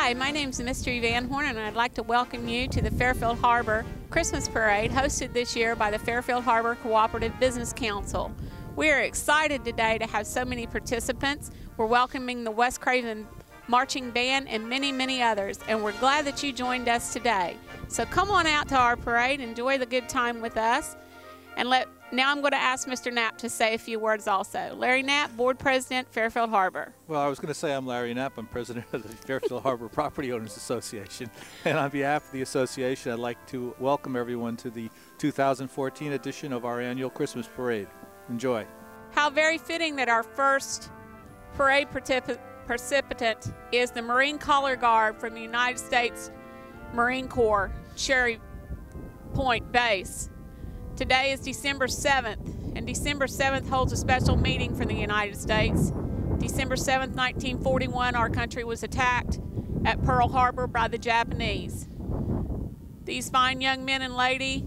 Hi, my name is Mystery Van Horn, and I'd like to welcome you to the Fairfield Harbour Christmas Parade hosted this year by the Fairfield Harbour Cooperative Business Council. We are excited today to have so many participants. We're welcoming the West Craven Marching Band and many, many others, and we're glad that you joined us today. So come on out to our parade, enjoy the good time with us, and now I'm going to ask Mr. Knapp to say a few words also. Larry Knapp, Board President, Fairfield Harbour. Well, I was going to say I'm Larry Knapp. I'm President of the Fairfield Harbour Property Owners Association. And on behalf of the association, I'd like to welcome everyone to the 2014 edition of our annual Christmas Parade. Enjoy. How very fitting that our first parade participant is the Marine Color Guard from the United States Marine Corps, Cherry Point Base. Today is December 7th, and December 7th holds a special meeting for the United States. December 7th, 1941, our country was attacked at Pearl Harbor by the Japanese. These fine young men and ladies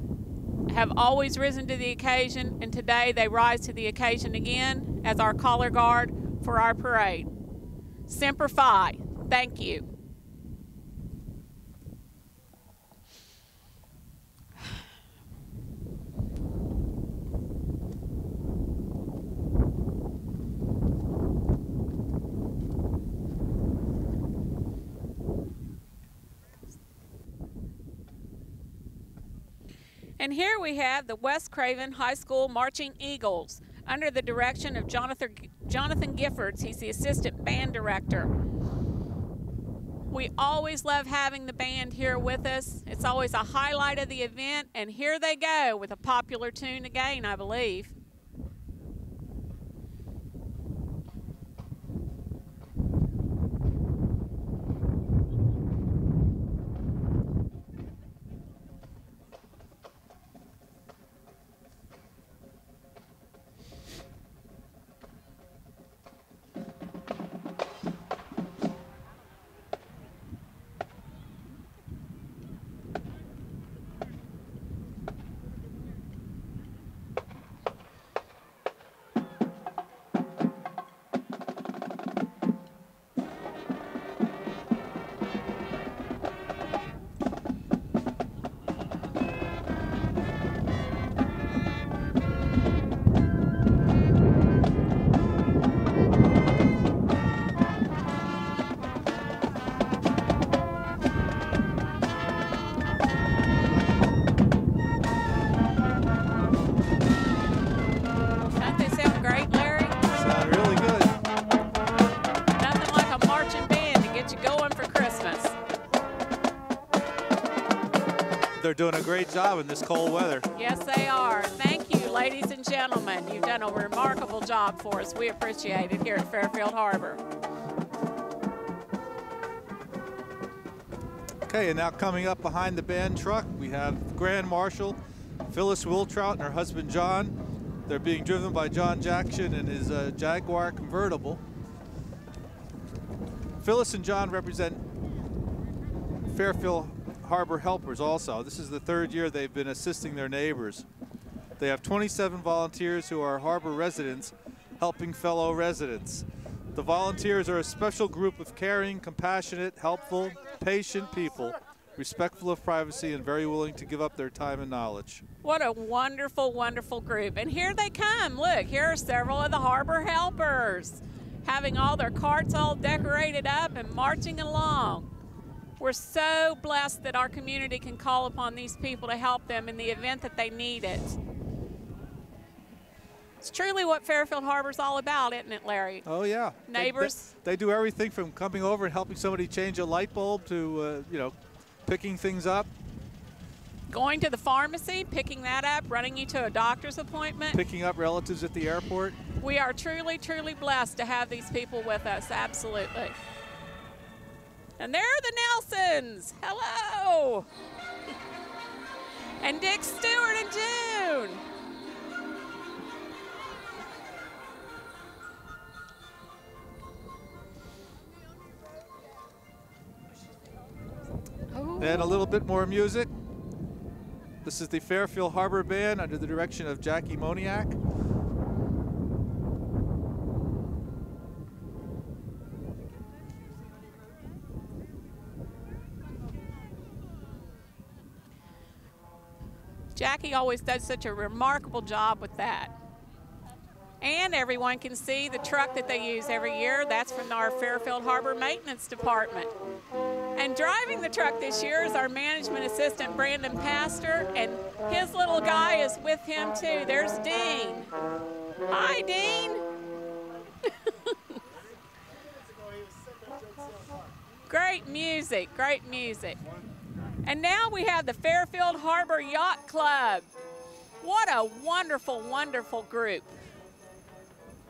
have always risen to the occasion, and today they rise to the occasion again as our color guard for our parade. Semper Fi. Thank you. And here we have the West Craven High School Marching Eagles under the direction of Jonathan Giffords. He's the assistant band director. We always love having the band here with us. It's always a highlight of the event, and here they go with a popular tune again, I believe. They're doing a great job in this cold weather. Yes, they are. Thank you, ladies and gentlemen. You've done a remarkable job for us. We appreciate it here at Fairfield Harbour. Okay, and now coming up behind the band truck, we have Grand Marshal Phyllis Wiltrout and her husband John. They're being driven by John Jackson in his Jaguar convertible. Phyllis and John represent Fairfield Harbor Helpers also. This is the third year they've been assisting their neighbors. They have 27 volunteers who are harbor residents helping fellow residents. The volunteers are a special group of caring, compassionate, helpful, patient people, respectful of privacy and very willing to give up their time and knowledge. What a wonderful, wonderful group. And here they come. Look, here are several of the harbor helpers having all their carts all decorated up and marching along. We're so blessed that our community can call upon these people to help them in the event that they need it. It's truly what Fairfield Harbor's all about, isn't it, Larry? Oh, yeah. Neighbors. They do everything from coming over and helping somebody change a light bulb to, you know, picking things up. Going to the pharmacy, picking that up, running you to a doctor's appointment. Picking up relatives at the airport. We are truly, truly blessed to have these people with us, absolutely. And there are the Nelsons. Hello. And Dick Stewart and June. Ooh. And a little bit more music. This is the Fairfield Harbour Band under the direction of Jackie Moniak. Jackie always does such a remarkable job with that. And everyone can see the truck that they use every year. That's from our Fairfield Harbour Maintenance Department. And driving the truck this year is our management assistant, Brandon Pastor, and his little guy is with him too. There's Dean. Hi, Dean. Great music, great music. And now we have the Fairfield Harbour Yacht Club. What a wonderful, wonderful group.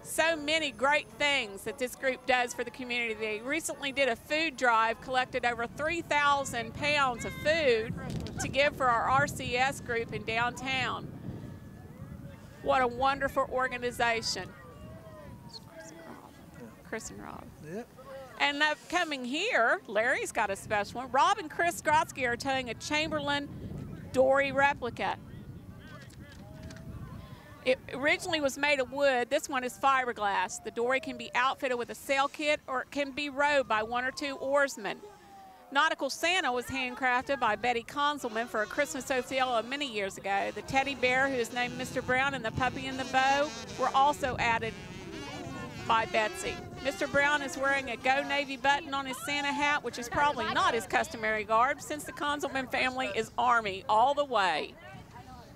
So many great things that this group does for the community. They recently did a food drive, collected over 3,000 pounds of food to give for our RCS group in downtown. What a wonderful organization. Chris and Rob. Yep. And upcoming here, Larry's got a special one. Rob and Chris Grotsky are towing a Chamberlain dory replica. It originally was made of wood. This one is fiberglass. The dory can be outfitted with a sail kit or it can be rowed by 1 or 2 oarsmen. Nautical Santa was handcrafted by Betty Conselman for a Christmas Sociala many years ago. The teddy bear, who is named Mr. Brown, and the puppy and the bow were also added by Betsy. Mr. Brown is wearing a Go Navy button on his Santa hat, which is probably not his customary garb since the Conselman family is Army all the way.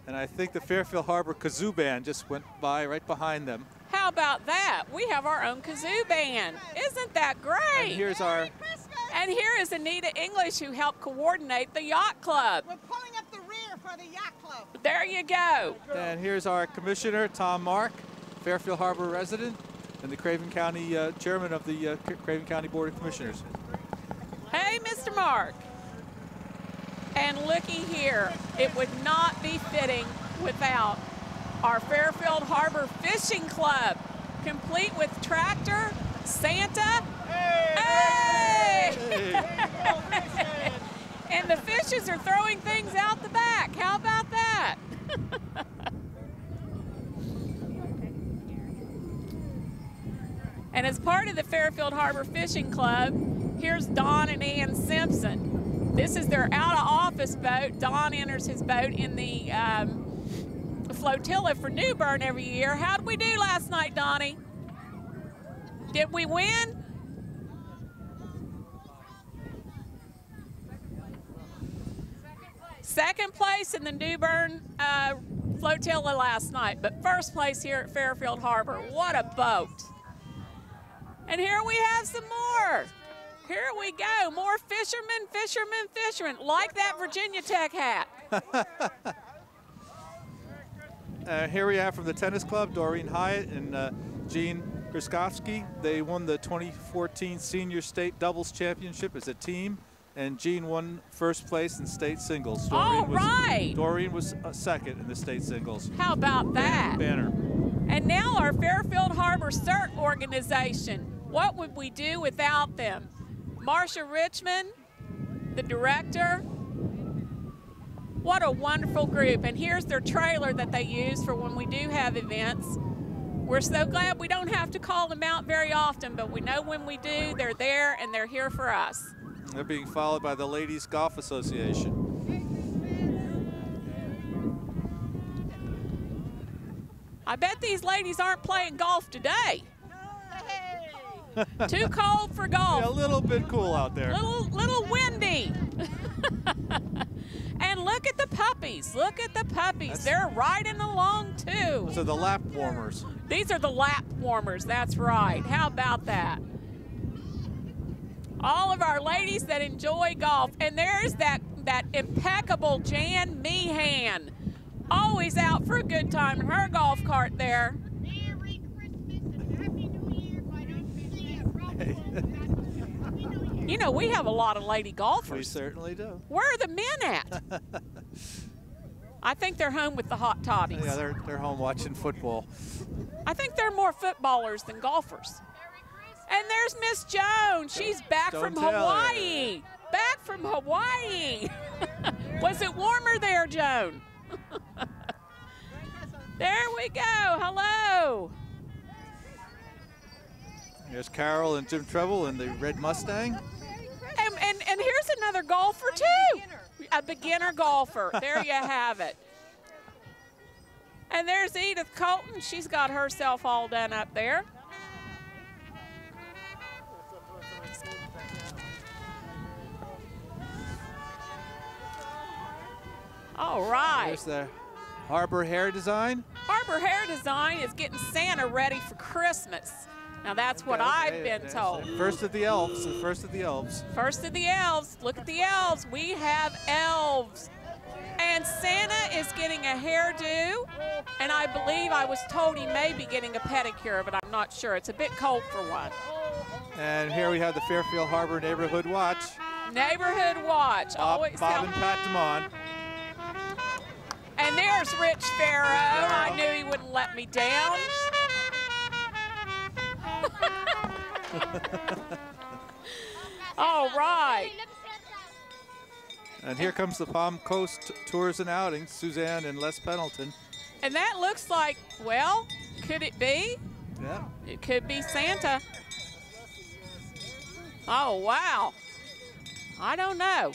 And I think the Fairfield Harbour Kazoo Band just went by right behind them. How about that? We have our own kazoo band. Isn't that great? And here's our... And here is Anita English, who helped coordinate the Yacht Club. We're pulling up the rear for the Yacht Club. There you go. And here's our commissioner, Tom Mark, Fairfield Harbour resident, and the Craven County chairman of the Craven County Board of Commissioners. Hey, Mr. Mark. And looky here, it would not be fitting without our Fairfield Harbour Fishing Club, complete with tractor, Santa, hey! And the fishes are throwing things out the back. How about that? And as part of the Fairfield Harbour Fishing Club, here's Don and Ann Simpson. This is their out-of-office boat. Don enters his boat in the flotilla for New Bern every year. How did we do last night, Donnie? Did we win? Second place in the New Bern flotilla last night, but first place here at Fairfield Harbour. What a boat. And here we have some more. Here we go, more fishermen, fishermen, fishermen, like that Virginia Tech hat. Here we have from the tennis club, Doreen Hyatt and Jean Grzyskowski. They won the 2014 Senior State Doubles Championship as a team, and Jean won first place in state singles. Doreen was second in the state singles. How about that? Banner. And now our Fairfield Harbour CERT organization. What would we do without them? Marcia Richmond, the director. What a wonderful group. And here's their trailer that they use for when we do have events. We're so glad we don't have to call them out very often, but we know when we do, they're there and they're here for us. They're being followed by the Ladies Golf Association. I bet these ladies aren't playing golf today. Too cold for golf. Yeah, a little bit cool out there. Little windy. And look at the puppies. Look at the puppies. They're riding along too. Those are the lap warmers. These are the lap warmers. That's right. How about that? All of our ladies that enjoy golf. And there's that impeccable Jan Meehan. Always out for a good time in her golf cart there. Merry Christmas and Happy New Year. You know, we have a lot of lady golfers. We certainly do. Where are the men at? I think they're home with the hot toddies. Yeah, they're home watching football. I think they're more footballers than golfers. And there's Miss Joan. She's back from Hawaii. Back from Hawaii. Was it warmer there, Joan? There we go. Hello. Here's Carol and Jim Treble in the red Mustang. And here's another golfer, too. A beginner golfer. There you have it. And there's Edith Colton. She's got herself all done up there. All right. Here's the Harbor Hair Design. Harbor Hair Design is getting Santa ready for Christmas. Now that's what I've been told. First of the elves, the first of the elves. First of the elves. Look at the elves. We have elves. And Santa is getting a hairdo, and I believe I was told he may be getting a pedicure, but I'm not sure. It's a bit cold for one. And here we have the Fairfield Harbour Neighborhood Watch. Neighborhood Watch. Bob and Pat Damon. And there's Rich Farrow. I knew he wouldn't let me down. All right. And here comes the Palm Coast Tours and Outings, Suzanne and Les Pendleton. And that looks like, well, could it be? Yeah. It could be Santa. Oh, wow. I don't know.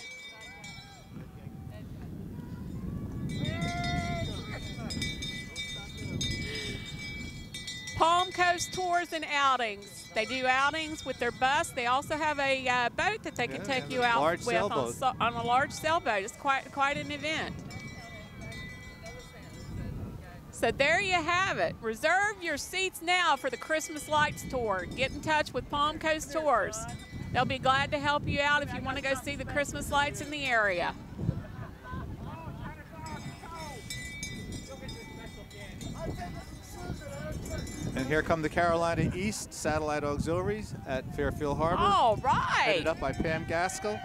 Palm Coast Tours and Outings. They do outings with their bus. They also have a boat that they can take you out with on a large sailboat. It's quite an event. So there you have it. Reserve your seats now for the Christmas Lights Tour. Get in touch with Palm Coast Tours. They'll be glad to help you out if you want to go see the Christmas lights in the area. And here come the Carolina East Satellite Auxiliaries at Fairfield Harbour. All right. Headed up by Pam Gaskell.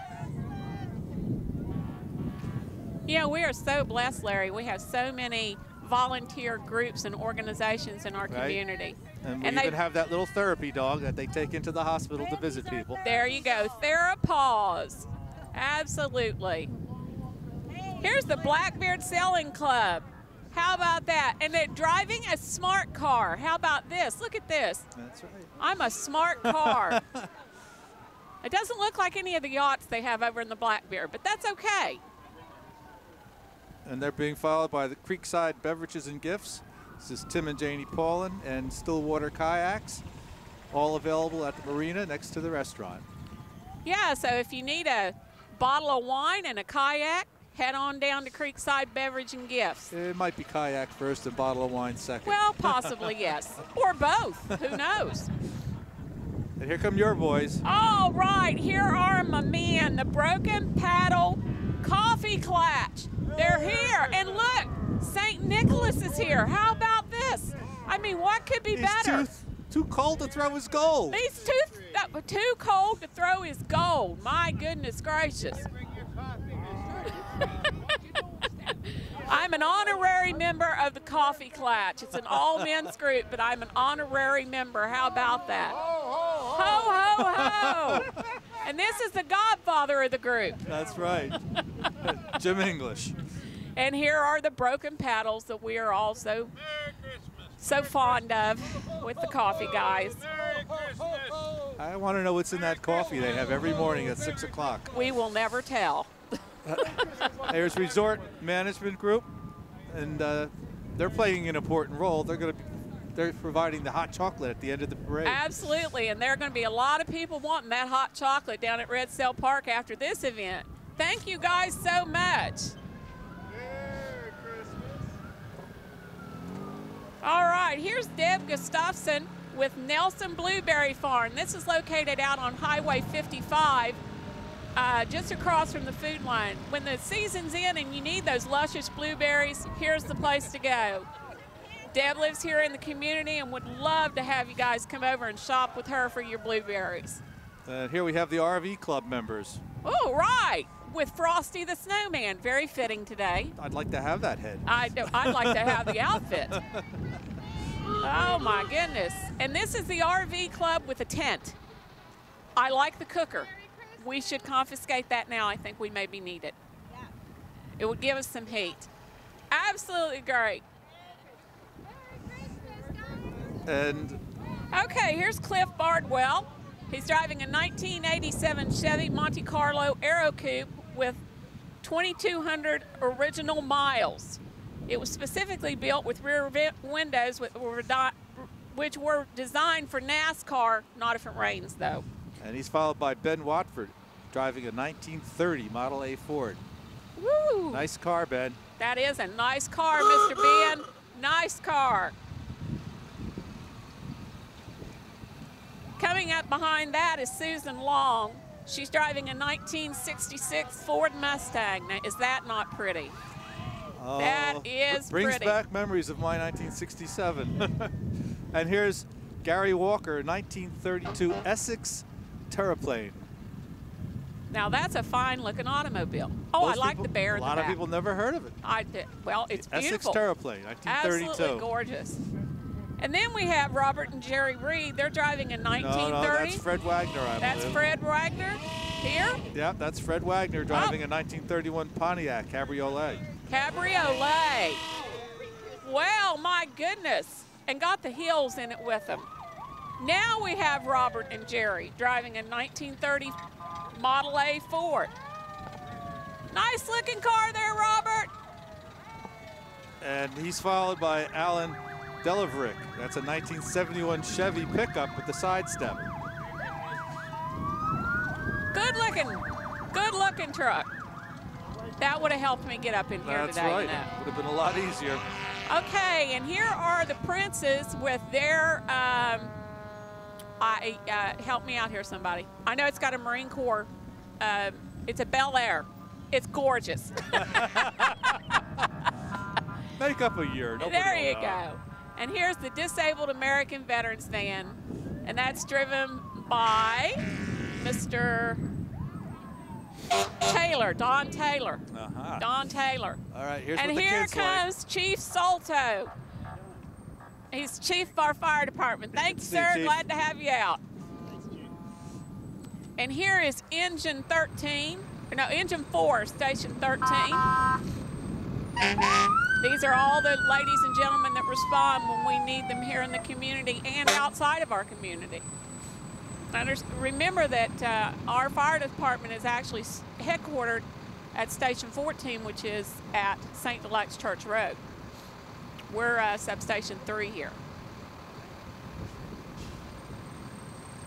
You know, we are so blessed, Larry. We have so many volunteer groups and organizations in our community. And we even have that little therapy dog that they take into the hospital to visit people. There you go, Therapaws. Absolutely. Here's the Blackbeard Sailing Club. How about that? And they're driving a smart car. How about this? Look at this. That's right. I'm a smart car. It doesn't look like any of the yachts they have over in the Blackbeard, but that's okay. And they're being followed by the Creekside Beverages and Gifts. This is Tim and Janie Paulin and Stillwater Kayaks, all available at the marina next to the restaurant. Yeah, so if you need a bottle of wine and a kayak, head on down to Creekside Beverage and Gifts. It might be kayak first and bottle of wine second. Well, possibly, yes. Or both. Who knows? And here come your boys. All right, here are my men, the Broken Paddle Coffee Clutch. They're here. And look, St. Nicholas is here. How about this? I mean, what could be better? Too cold to throw his gold. These too cold to throw his gold. My goodness gracious. I'm an honorary member of the Coffee Clutch. It's an all-men's group, but I'm an honorary member. How about that? Ho, ho, ho. And this is the godfather of the group. That's right. Jim English. And here are the Broken Paddles that we are all so fond of with the coffee guys. I want to know what's in that coffee they have every morning at 6 o'clock. We will never tell. There's Resort Management Group, and they're playing an important role. They're providing the hot chocolate at the end of the parade. Absolutely, and there are going to be a lot of people wanting that hot chocolate down at Red Sail Park after this event. Thank you guys so much. Merry Christmas. All right, here's Deb Gustafson with Nelson Blueberry Farm. This is located out on Highway 55. Just across from the food line. When the season's in and you need those luscious blueberries, here's the place to go. Deb lives here in the community and would love to have you guys come over and shop with her for your blueberries. Here we have the RV Club members. Oh, right, with Frosty the Snowman. Very fitting today. I'd like to have that head. I'd like to have the outfit. Oh, my goodness. And this is the RV Club with a tent. I like the cooker. We should confiscate that now. I think we maybe need it. Yeah. It would give us some heat. Absolutely great. And Okay, here's Cliff Bardwell. He's driving a 1987 Chevy Monte Carlo Aero Coupe with 2,200 original miles. It was specifically built with rear windows which were designed for NASCAR, not if it rains though. And he's followed by Ben Watford, driving a 1930 Model A Ford. Woo! Nice car, Ben. That is a nice car, Mr. Ben. Nice car. Coming up behind that is Susan Long. She's driving a 1966 Ford Mustang. Now, is that not pretty? Oh, that is brings pretty. back memories of my 1967. And here's Gary Walker, 1932 Essex Terraplane. Now that's a fine-looking automobile. Oh, Most I like people, the bear in the back. A lot of people never heard of it. I did. Well, it's Essex beautiful. Terraplane, 1932. Absolutely gorgeous. And then we have Robert and Jerry Reed. They're driving a 1930. No, that's Fred Wagner, I That's believe. Fred Wagner here. Yeah, that's Fred Wagner driving a 1931 Pontiac Cabriolet. Cabriolet. Well, my goodness. And got the heels in it with them. Now we have Robert and Jerry driving a 1930 Model A Ford. Nice looking car there, Robert. And he's followed by Alan Delavrick. That's a 1971 Chevy pickup with the side step. Good looking truck. That would have helped me get up in here That's today. right. You know. Would have been a lot easier. Okay, and here are the Princes with their, help me out here, somebody. I know it's got a Marine Corps, it's a Bel Air. It's gorgeous. Make up a year. There you go. And here's the Disabled American Veterans Van, and that's driven by Mr. Taylor, Don Taylor. Uh-huh. Don Taylor. All right, here's and what the here kids comes like. Chief Solto. He's chief of our fire department. Thank you, sir. Chief. Glad to have you out. And here is Engine 13. No, Engine 4, Station 13. These are all the ladies and gentlemen that respond when we need them here in the community and outside of our community. Remember that our fire department is actually headquartered at Station 14, which is at St. Deluxe Church Road. We're substation 3 here.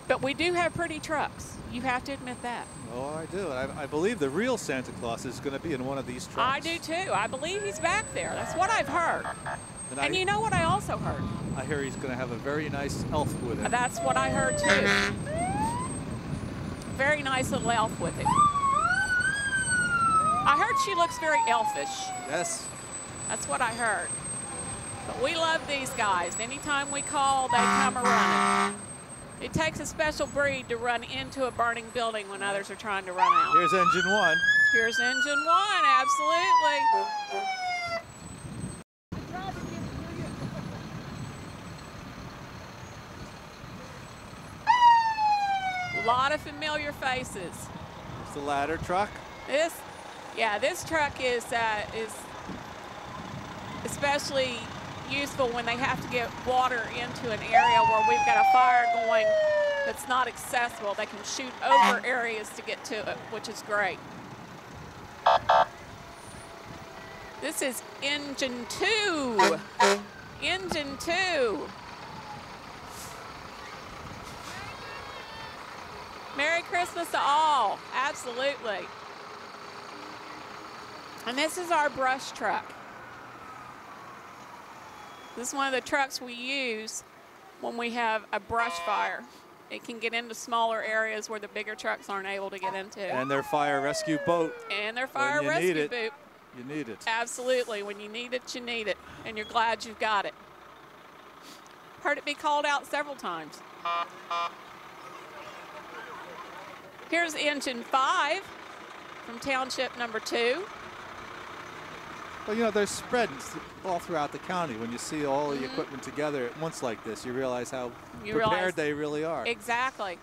But we do have pretty trucks. You have to admit that. Oh, I do. I believe the real Santa Claus is going to be in one of these trucks. I do too. I believe he's back there. That's what I've heard. And you know what I also heard? I hear he's going to have a very nice elf with him. That's what I heard too. Very nice little elf with him. I heard she looks very elfish. Yes. That's what I heard. But we love these guys. Anytime we call, they come running. It takes a special breed to run into a burning building when others are trying to run out. Here's engine 1. Here's engine 1, absolutely. A lot of familiar faces. It's the ladder truck. This truck is especially useful when they have to get water into an area where we've got a fire going that's not accessible. They can shoot over areas to get to it, which is great. This is engine 2. Engine 2. Merry Christmas to all. Absolutely. And this is our brush truck. This is one of the trucks we use when we have a brush fire. It can get into smaller areas where the bigger trucks aren't able to get into. And their fire rescue boat. And their fire rescue boat. You need it. Absolutely. When you need it, you need it. And you're glad you've got it. Heard it be called out several times. Here's engine 5 from township number 2. Well, you know, they're spread all throughout the county. When you see all the equipment together at once like this, you realize how prepared they really are. Exactly.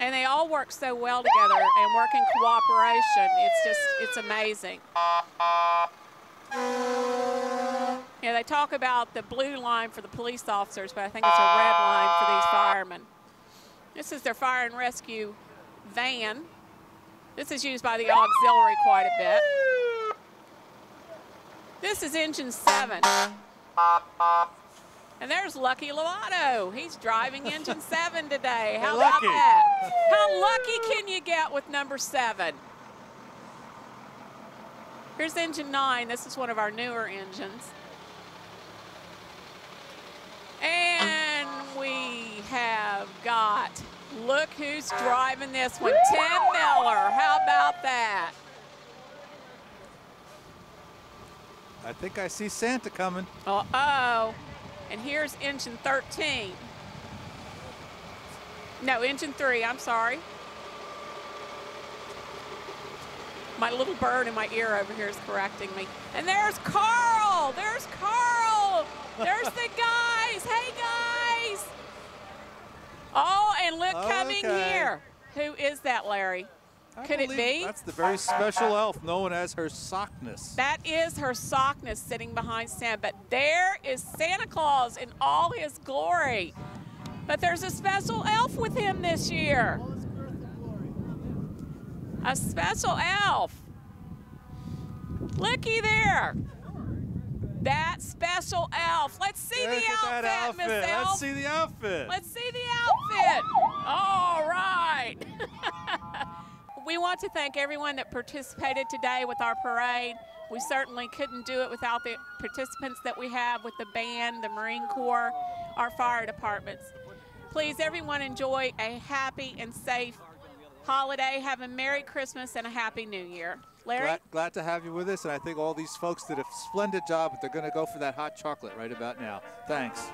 And they all work so well together and work in cooperation. It's amazing. Yeah, they talk about the blue line for the police officers, but I think it's a red line for these firemen. This is their fire and rescue van. This is used by the auxiliary quite a bit. This is engine 7. And there's Lucky Lovato. He's driving engine 7 today. How about Lucky. that? How lucky can you get with number 7? Here's engine 9. This is one of our newer engines. And we have got, look who's driving this one, Tim Miller. How about that? I think I see Santa coming. Uh-oh. And here's engine 13. No, engine 3, I'm sorry. My little bird in my ear over here is correcting me. And there's Carl. There's Carl. There's the guys. Hey, guys. Oh, and look coming here. Who is that, Larry? Could it be? That's the very special elf known as her Sockness. That is her Sockness sitting behind Santa. But there is Santa Claus in all his glory. But there's a special elf with him this year. A special elf. Looky there. That special elf. Let's see the outfit, Miss Elf. Let's see the outfit. Let's see the outfit. All right. We want to thank everyone that participated today with our parade. We certainly couldn't do it without the participants that we have with the band, the Marine Corps, our fire departments. Please, everyone, enjoy a happy and safe holiday. Have a Merry Christmas and a Happy New Year. Larry? Glad to have you with us, and I think all these folks did a splendid job, but they're going to go for that hot chocolate right about now. Thanks.